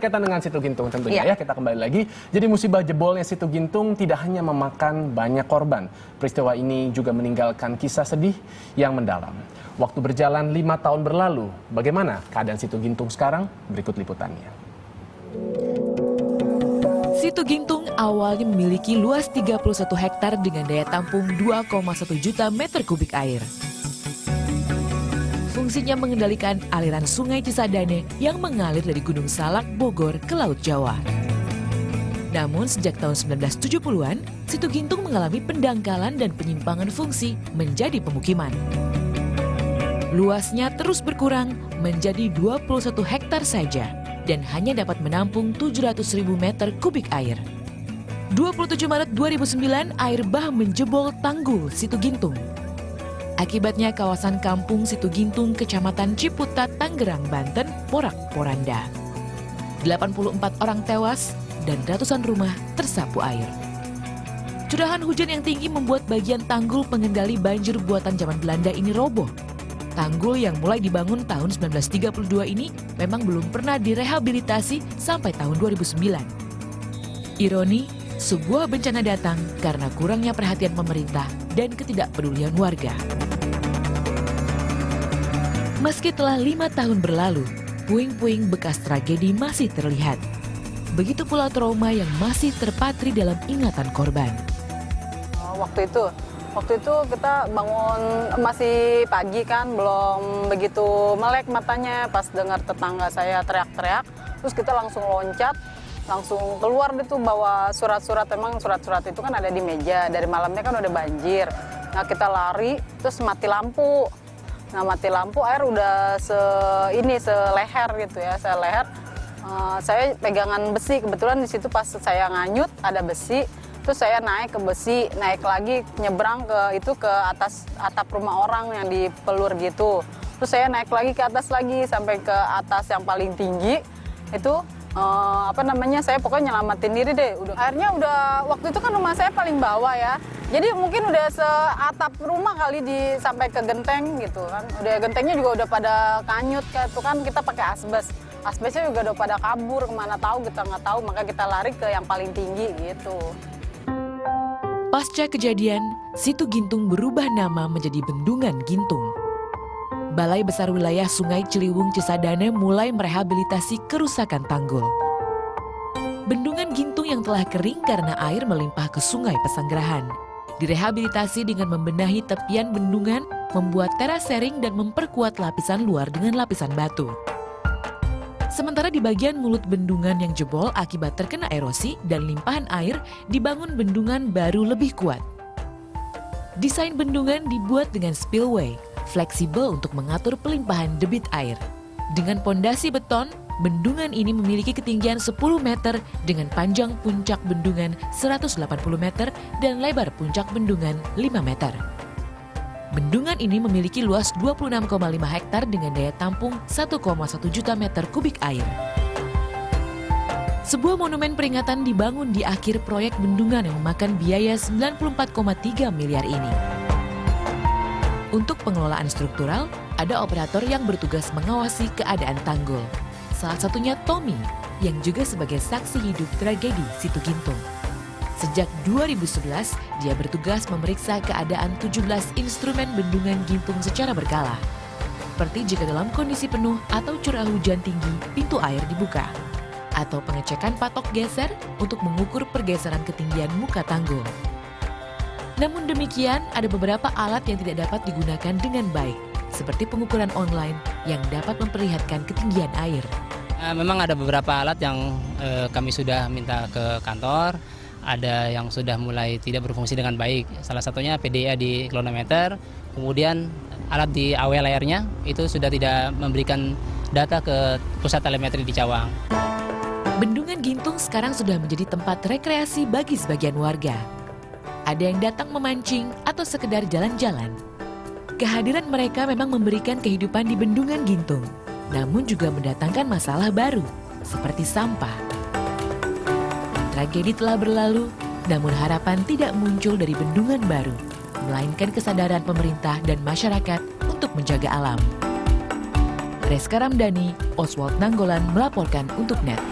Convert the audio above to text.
Berkaitan dengan Situ Gintung tentunya ya, kita kembali lagi. Jadi musibah jebolnya Situ Gintung tidak hanya memakan banyak korban. Peristiwa ini juga meninggalkan kisah sedih yang mendalam. Waktu berjalan 5 tahun berlalu, bagaimana keadaan Situ Gintung sekarang? Berikut liputannya. Situ Gintung awalnya memiliki luas 31 hektar dengan daya tampung 2,1 juta meter kubik air. Fungsinya mengendalikan aliran Sungai Cisadane yang mengalir dari Gunung Salak, Bogor ke Laut Jawa. Namun sejak tahun 1970-an, Situ Gintung mengalami pendangkalan dan penyimpangan fungsi menjadi pemukiman. Luasnya terus berkurang menjadi 21 hektar saja dan hanya dapat menampung 700.000 meter kubik air. 27 Maret 2009, air bah menjebol tanggul Situ Gintung. Akibatnya kawasan kampung Situ Gintung, Kecamatan Ciputat, Tangerang, Banten, porak-poranda. 84 orang tewas dan ratusan rumah tersapu air. Curahan hujan yang tinggi membuat bagian tanggul pengendali banjir buatan zaman Belanda ini roboh. Tanggul yang mulai dibangun tahun 1932 ini memang belum pernah direhabilitasi sampai tahun 2009. Ironi, sebuah bencana datang karena kurangnya perhatian pemerintah dan ketidakpedulian warga. Meski telah 5 tahun berlalu, puing-puing bekas tragedi masih terlihat. Begitu pula trauma yang masih terpatri dalam ingatan korban. Waktu itu kita bangun masih pagi kan, belum begitu melek matanya pas dengar tetangga saya teriak-teriak. Terus kita langsung loncat, langsung keluar itu bawa surat-surat. Emang surat-surat itu kan ada di meja, dari malamnya kan udah banjir. Nah kita lari, terus mati lampu. Nah mati lampu, air udah seleher gitu ya, seleher. Saya pegangan besi, kebetulan di situ pas saya nganyut ada besi. Terus saya naik ke besi, naik lagi nyebrang ke atas atap rumah orang yang di pelur gitu. Terus saya naik lagi ke atas lagi sampai ke atas yang paling tinggi itu. Saya pokoknya nyelamatin diri deh. Akhirnya waktu itu kan rumah saya paling bawah ya. Jadi mungkin udah seatap rumah kali sampai ke genteng gitu kan. Udah gentengnya juga udah pada kanyut itu kan, kita pakai asbes. Asbesnya juga udah pada kabur, kemana tahu kita nggak tahu, maka kita lari ke yang paling tinggi gitu. Pasca kejadian, Situ Gintung berubah nama menjadi Bendungan Gintung. Balai Besar Wilayah Sungai Ciliwung Cisadane mulai merehabilitasi kerusakan tanggul. Bendungan Gintung yang telah kering karena air melimpah ke Sungai Pesanggerahan direhabilitasi dengan membenahi tepian bendungan, membuat terasering dan memperkuat lapisan luar dengan lapisan batu. Sementara di bagian mulut bendungan yang jebol akibat terkena erosi dan limpahan air, dibangun bendungan baru lebih kuat. Desain bendungan dibuat dengan spillway, fleksibel untuk mengatur pelimpahan debit air. Dengan pondasi beton, bendungan ini memiliki ketinggian 10 meter dengan panjang puncak bendungan 180 meter dan lebar puncak bendungan 5 meter. Bendungan ini memiliki luas 26,5 hektar dengan daya tampung 1,1 juta meter kubik air. Sebuah monumen peringatan dibangun di akhir proyek bendungan yang memakan biaya 94,3 miliar ini. Untuk pengelolaan struktural, ada operator yang bertugas mengawasi keadaan tanggul. Salah satunya Tommy, yang juga sebagai saksi hidup tragedi Situ Gintung. Sejak 2011, dia bertugas memeriksa keadaan 17 instrumen bendungan Gintung secara berkala. Seperti jika dalam kondisi penuh atau curah hujan tinggi, pintu air dibuka. Atau pengecekan patok geser untuk mengukur pergeseran ketinggian muka tanggul. Namun demikian, ada beberapa alat yang tidak dapat digunakan dengan baik, seperti pengukuran online yang dapat memperlihatkan ketinggian air. Memang ada beberapa alat yang kami sudah minta ke kantor, ada yang sudah mulai tidak berfungsi dengan baik. Salah satunya PDA di kilometer, kemudian alat di AW layarnya itu sudah tidak memberikan data ke pusat telemetri di Cawang. Bendungan Gintung sekarang sudah menjadi tempat rekreasi bagi sebagian warga. Ada yang datang memancing atau sekedar jalan-jalan. Kehadiran mereka memang memberikan kehidupan di Bendungan Gintung, namun juga mendatangkan masalah baru, seperti sampah. Tragedi telah berlalu, namun harapan tidak muncul dari bendungan baru, melainkan kesadaran pemerintah dan masyarakat untuk menjaga alam. Reska Ramdhani, Oswald Nanggolan melaporkan untuk NET.